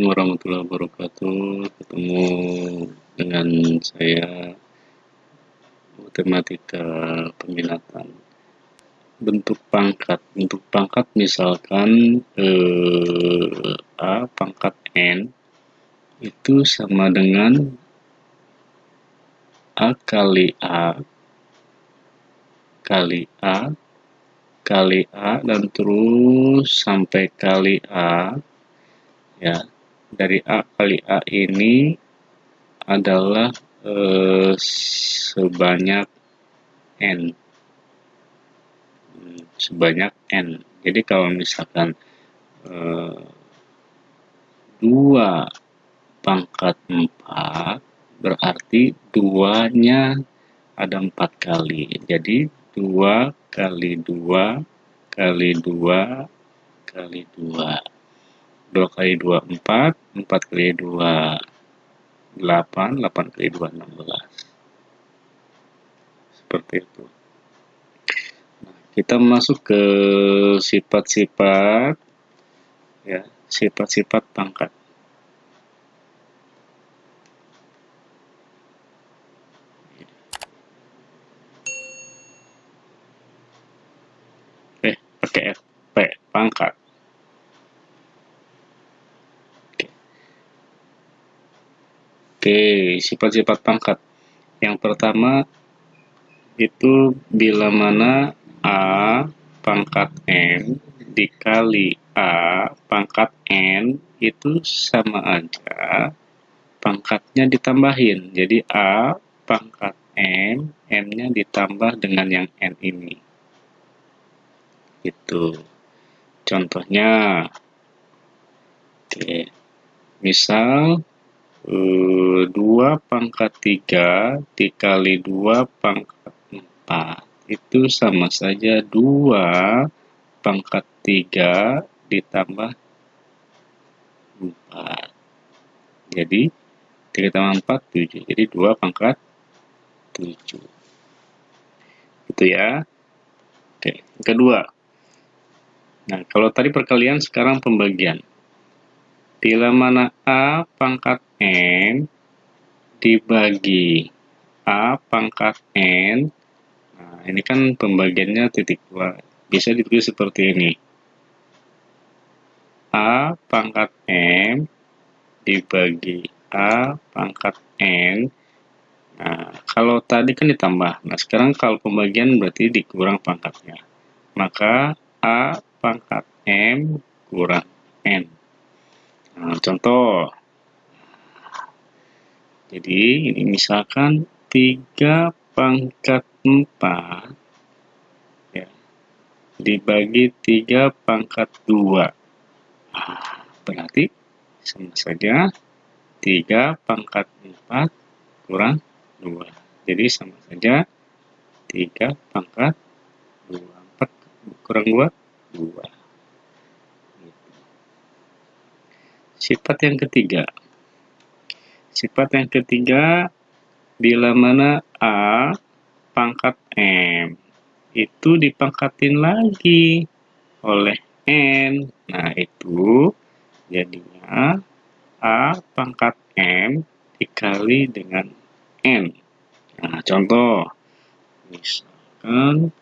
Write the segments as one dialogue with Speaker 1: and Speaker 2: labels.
Speaker 1: Assalamualaikum warahmatullahi wabarakatuh. Ketemu dengan saya matematika peminatan. Bentuk pangkat misalkan A pangkat N itu sama dengan A kali A kali A kali A dan terus sampai kali A, ya. Dari A kali A ini adalah sebanyak N. Jadi kalau misalkan 2 pangkat 4 berarti 2-nya ada 4 kali. Jadi 2 kali 2 kali 2 kali 2. 2 kali 2 4, 4 kali 2 8, 8 kali 2 16. Seperti itu. Nah, kita masuk ke sifat-sifat, ya, sifat-sifat pangkat. Pakai FP, pangkat. Oke, sifat-sifat pangkat. Yang pertama itu bila mana A pangkat N dikali A pangkat N itu sama aja pangkatnya ditambahin. Jadi A pangkat N, N-nya ditambah dengan yang N ini. Itu contohnya. Oke. Misal 2 pangkat 3 dikali 2 pangkat 4 itu sama saja 2 pangkat 3 ditambah 4. Jadi 3 tambah 4 7. Jadi 2 pangkat 7. Itu ya. Oke, yang kedua. Nah, kalau tadi perkalian, sekarang pembagian. Bila mana A pangkat N dibagi A pangkat N, nah ini kan pembagiannya titik 2. Bisa ditulis seperti ini. A pangkat M dibagi A pangkat N. Nah, kalau tadi kan ditambah. Nah, sekarang kalau pembagian berarti dikurang pangkatnya. Maka A pangkat M kurang N. Nah, contoh. Jadi, ini misalkan 3 pangkat 4 ya, dibagi 3 pangkat 2. Nah, berarti sama saja 3 pangkat 4 kurang 2. Jadi sama saja 3 pangkat 2. 4 kurang 2, 2. Sifat yang ketiga. Sifat yang ketiga, bila mana A pangkat M itu dipangkatin lagi oleh N. Nah, itu jadinya A pangkat M dikali dengan N. Nah, contoh. Misalkan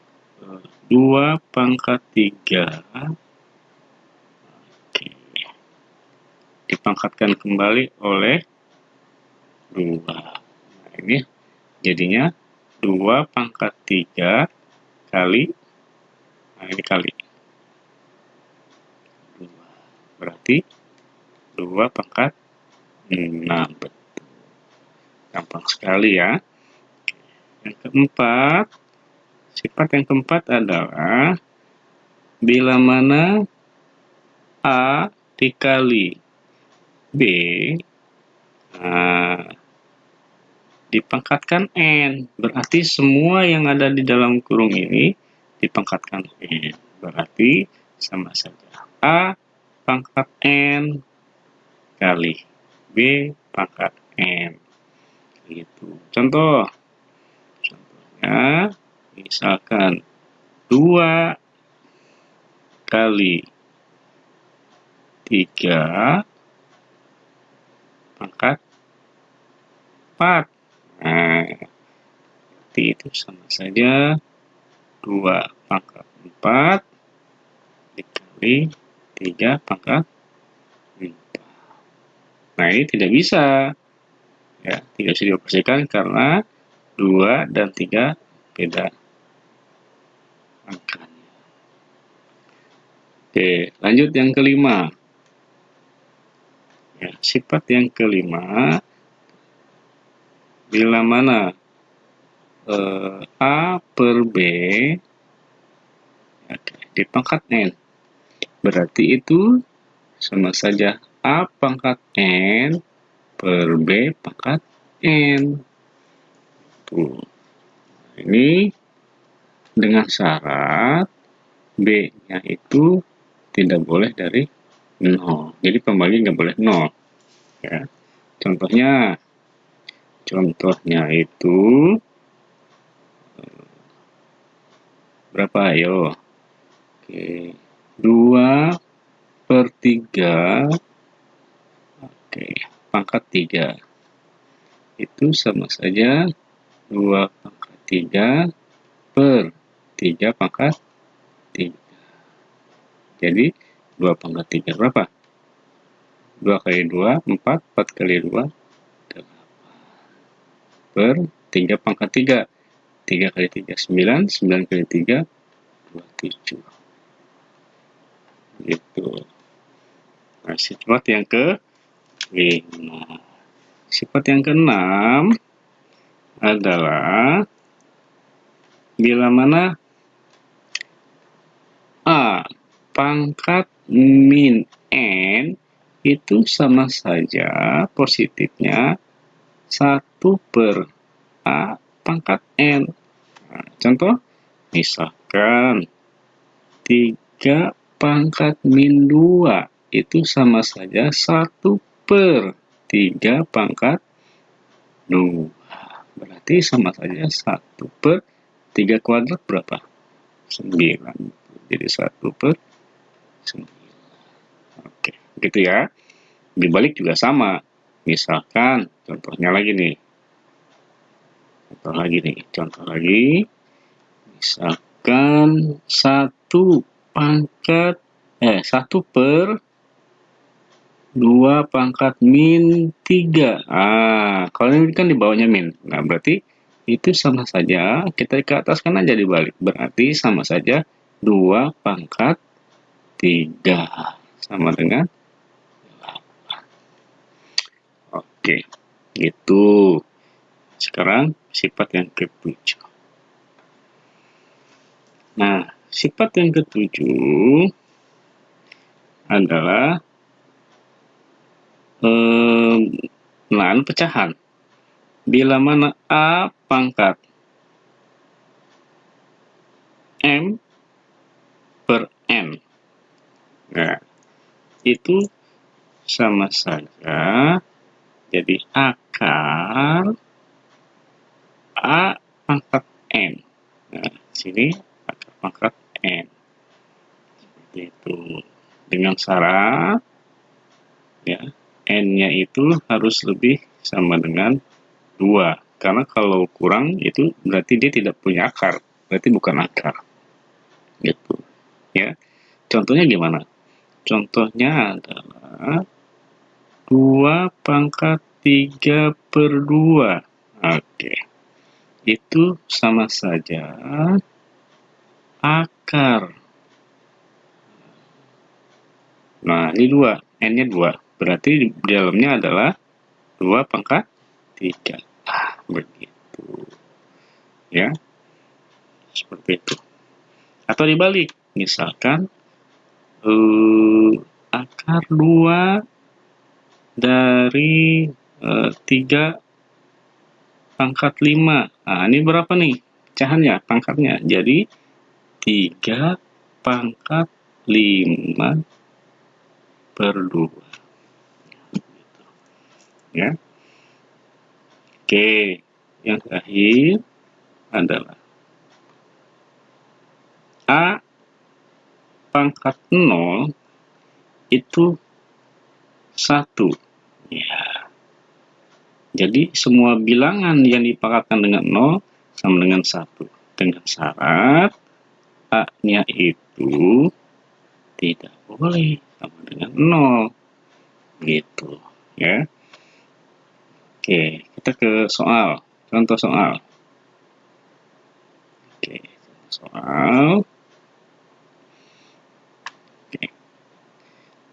Speaker 1: 2 pangkat 3 dipangkatkan kembali oleh 2. Nah, ini jadinya 2 pangkat 3 kali, nah ini kali 2. Berarti 2 pangkat 6. Betul. Gampang sekali ya. Yang keempat, sifat yang keempat adalah bila mana A dikali B, nah, dipangkatkan N. Berarti semua yang ada di dalam kurung ini dipangkatkan N. Berarti sama saja. A pangkat N kali B pangkat N. Gitu. Contohnya, misalkan 2 kali 3 pangkat 4. Nah, itu sama saja 2 pangkat 4 dikali 3 pangkat 4. Nah, ini tidak bisa. Ya, tidak bisa dioperasikan karena 2 dan 3 beda angkanya. Oke, lanjut yang kelima. Ya, sifat yang kelima, bila mana A per B di pangkat N, berarti itu sama saja A pangkat N per B pangkat N. Tuh. Ini dengan syarat B-nya itu tidak boleh dari 0. Jadi pembagi nggak boleh 0. Ya. Contohnya itu berapa? Ayo. Oke. 2 per 3. Oke. Pangkat 3. Itu sama saja 2 pangkat 3 per 3 pangkat 3. Jadi 2 pangkat 3 berapa? 2 kali 2, 4. 4 kali 2, 8. Per 3 pangkat 3. 3 kali 3, 9. 9 kali 3, 27. Gitu. Nah, sifat yang ke-5. Sifat yang ke-6 adalah bila mana A pangkat min N itu sama saja positifnya 1 per A pangkat N. Nah, contoh, misalkan 3 pangkat min 2 itu sama saja 1 per 3 pangkat 2. Berarti sama saja 1 per 3 kuadrat berapa? 9. Jadi 1 per 9. Oke, gitu ya. Dibalik juga sama. Misalkan, contohnya lagi nih. Contoh lagi. Misalkan 1 per 2 pangkat min 3. Kalau ini kan di bawahnya min. Nah, berarti itu sama saja, kita ke atas kan aja dibalik. Berarti sama saja 2 pangkat 3. Sama dengan 8. Oke, gitu. Sekarang sifat yang ke-7. Nah, sifat yang ke-7 adalah pecahan. Bila mana A pangkat M per N. Nah, itu sama saja jadi akar A pangkat N. Nah, sini akar pangkat N. Seperti itu. Dengan syarat ya, N-nya itu harus lebih sama dengan 2. Karena kalau kurang itu berarti dia tidak punya akar. Berarti bukan akar. Gitu. Ya. Contohnya gimana? Contohnya adalah 2 pangkat 3 per 2. Oke. Itu sama saja akar. Nah, ini 2. N-nya 2. Berarti di dalamnya adalah 2 pangkat 3. Begitu. Ya. Seperti itu. Atau dibalik. Misalkan akar 2 dari 3 pangkat 5. Nah, ini berapa nih pecahannya, pangkatnya? Jadi 3 pangkat 5 per 2. Ya. Oke, yang terakhir adalah A pangkat 0 itu 1. Ya. Jadi semua bilangan yang dipangkatkan dengan 0 sama dengan 1. Dengan syarat A-nya itu tidak boleh sama dengan 0. Gitu ya. Oke, kita ke soal. Contoh soal. Oke, soal. Oke.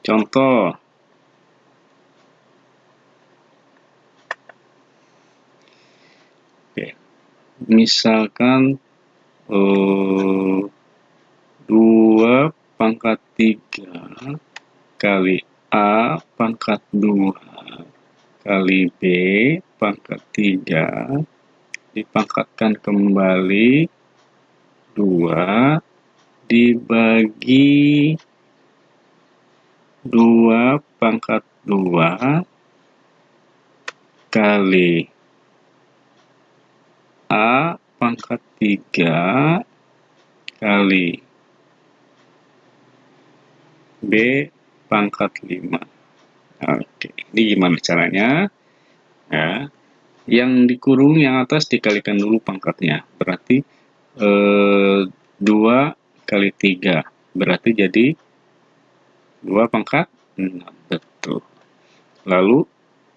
Speaker 1: Contoh. Oke. Misalkan 2 pangkat 3 kali A pangkat 2 kali B pangkat 3 dipangkatkan kembali 2 dibagi 2 pangkat 2 kali A pangkat 3 kali B pangkat 5. Oke, ini gimana caranya? Ya, yang dikurung yang atas dikalikan dulu pangkatnya. Berarti 2 kali 3. Berarti jadi 2 pangkat 6. Betul. Lalu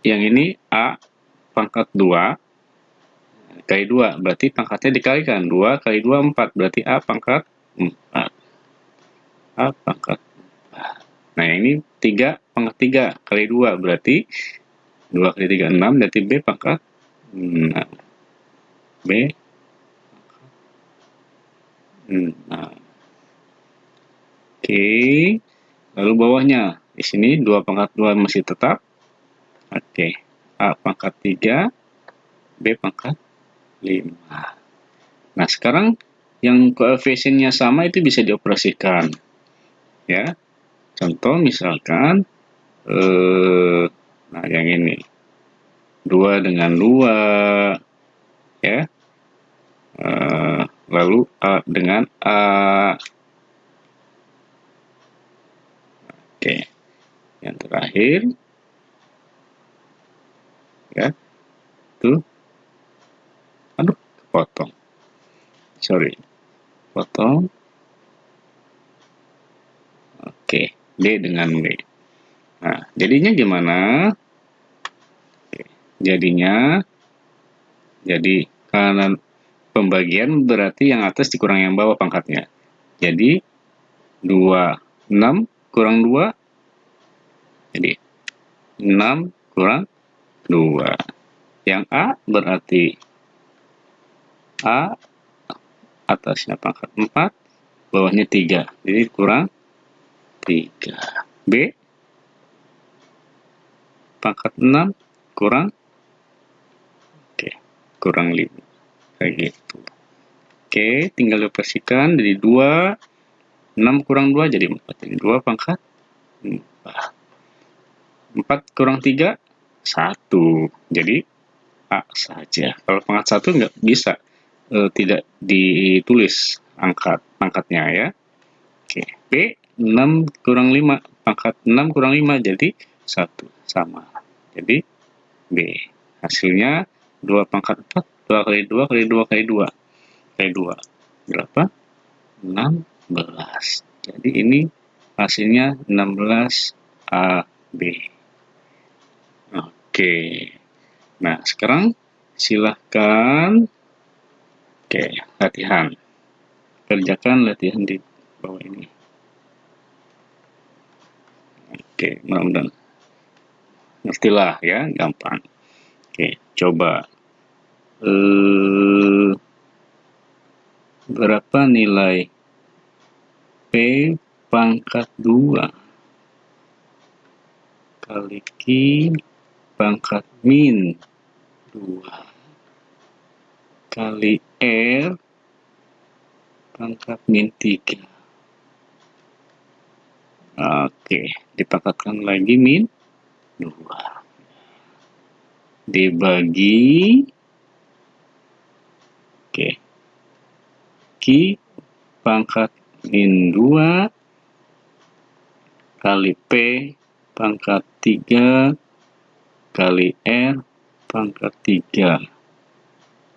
Speaker 1: yang ini A pangkat 2 kali 2, berarti pangkatnya dikalikan. 2 kali 2, 4. Berarti A pangkat 4. A pangkat 4. Nah, ini 3 pangkat 3 kali 2. Berarti 2 kali 3, 6. Berarti B pangkat 6. B pangkat 6. Oke. Lalu bawahnya. Di sini 2 pangkat 2 masih tetap. Oke. A pangkat 3. B pangkat 5. Nah, sekarang yang koefisiennya sama itu bisa dioperasikan. Ya. Contoh misalkan nah yang ini 2 dengan 2 ya. Lalu A dengan A. Oke. Yang terakhir ya. Tuh. Aduh, potong. Sorry. Potong. Oke, D dengan B. Nah, jadinya gimana? Oke, jadinya jadi karena pembagian berarti yang atas dikurang yang bawah pangkatnya. Jadi 2, 6 kurang 2. Jadi 6 kurang 2. Yang A berarti A atasnya pangkat 4, bawahnya 3. Jadi kurang 3. B pangkat 6 kurang kurang 5. Kayak gitu. Oke, tinggal dioperasikan dari 2, 6 kurang 2 jadi 4. Jadi 2 pangkat 4. 4 kurang 3, 1. Jadi A saja. Kalau pangkat 1 nggak bisa, tidak ditulis pangkatnya ya. Oke, B 6 kurang 5, pangkat 6 kurang 5 jadi 1, sama. Jadi B. Hasilnya 2 pangkat 4, 2 kali 2 kali 2 kali 2 kali 2. Berapa? 16. Jadi ini hasilnya 16 AB. Oke. Nah, sekarang silahkan latihan. Kerjakan latihan di bawah ini. Oke, mudah-mudahan ngertilah ya, gampang. Oke, coba berapa nilai P pangkat 2 kali Q pangkat min 2 kali R pangkat min 3. Oke, dipangkatkan lagi min 2. Dibagi Q pangkat min 2 kali P pangkat 3 kali R pangkat 3.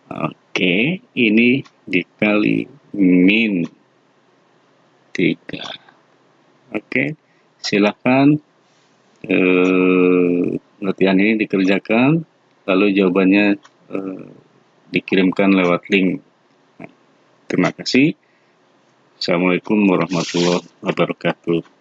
Speaker 1: Oke, ini dikali min 3. Oke, silahkan latihan ini dikerjakan, lalu jawabannya dikirimkan lewat link. Terima kasih. Assalamualaikum warahmatullahi wabarakatuh.